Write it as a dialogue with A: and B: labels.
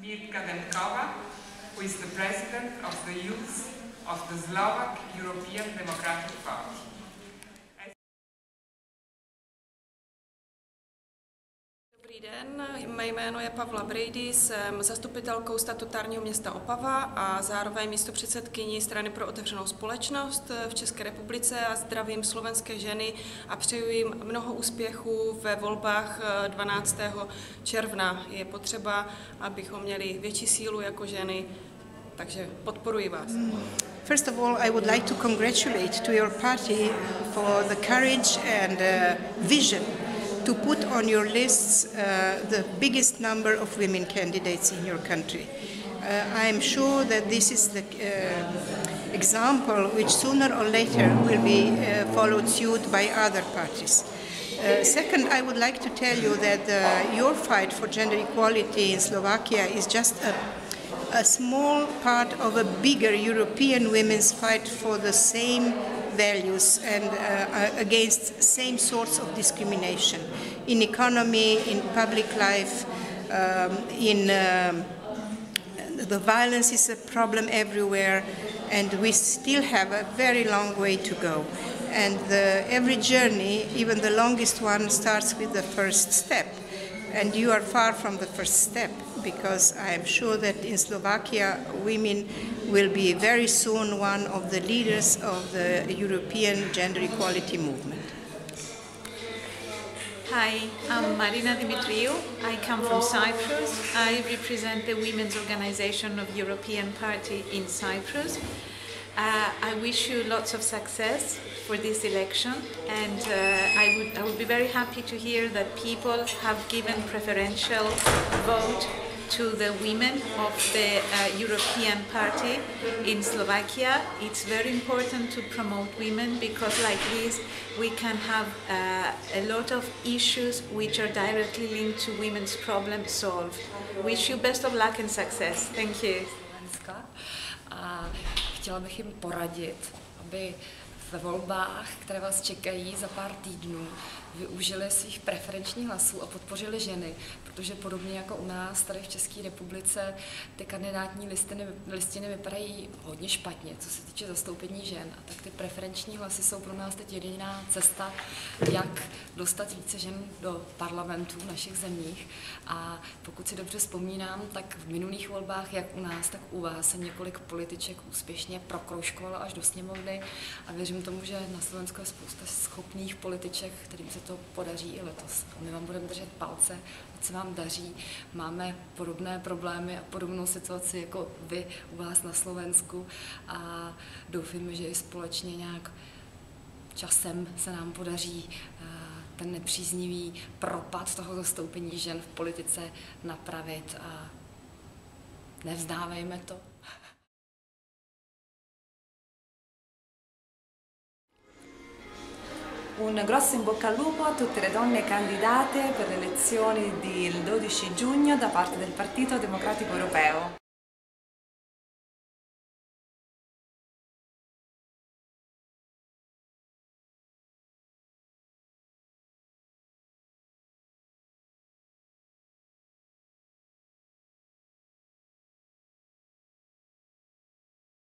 A: Mirka Demkova, who is the president of the youth of the Slovak European Democratic Party.
B: Dobrý den, mé jméno je Pavla Brejdy, jsem zastupitelkou statutárního města Opava a zároveň místopředsedkyní Strany pro otevřenou společnost v České republice a zdravím slovenské ženy a přeju jim mnoho úspěchů ve volbách 12. června. Je potřeba, abychom měli větší sílu jako ženy, takže podporuji vás.
C: First of all, I would like to congratulate to your party for the courage and vision to put on your lists the biggest number of women candidates in your country. I am sure that this is the example which sooner or later will be followed suit by other parties. Second, I would like to tell you that your fight for gender equality in Slovakia is just a small part of a bigger European women's fight for the same values and against same sorts of discrimination in economy, in public life, the violence is a problem everywhere, and we still have a very long way to go. And every journey, even the longest one, starts with the first step. And you are far from the first step, because I am sure that in Slovakia women will be very soon one of the leaders of the European gender equality movement.
D: Hi, I'm Marina Dimitriou. I come from Cyprus. I represent the Women's Organization of European Party in Cyprus. I wish you lots of success for this election, and I would be very happy to hear that people have given preferential vote to the women of the European Party in Slovakia. It's very important to promote women, because like this we can have a lot of issues which are directly linked to women's problems solved. Wish you best of luck and success. Thank you.
E: Chtěla bych jim poradit, aby ve volbách, které vás čekají za pár týdnů, využili svých preferenčních hlasů a podpořili ženy, protože podobně jako u nás tady v České republice ty kandidátní listiny vypadají hodně špatně, co se týče zastoupení žen. A tak ty preferenční hlasy jsou pro nás teď jediná cesta, jak dostat více žen do parlamentů v našich zemích. A pokud si dobře vzpomínám, tak v minulých volbách, jak u nás, tak u vás, se několik političek úspěšně prokroužkovalo až do sněmovny a věřím tomu, že na Slovensku je spousta schopných političek, kterým se to podaří i letos. A my vám budeme držet palce, ať se vám daří. Máme podobné problémy a podobnou situaci jako vy u vás na Slovensku a doufáme, že i společně nějak časem se nám podaří ten nepříznivý propad toho zastoupení žen v politice napravit a nevzdávejme to.
F: Un grosso in bocca al lupo a tutte le donne candidate per le elezioni del 12 giugno da parte del Partito Democratico Europeo.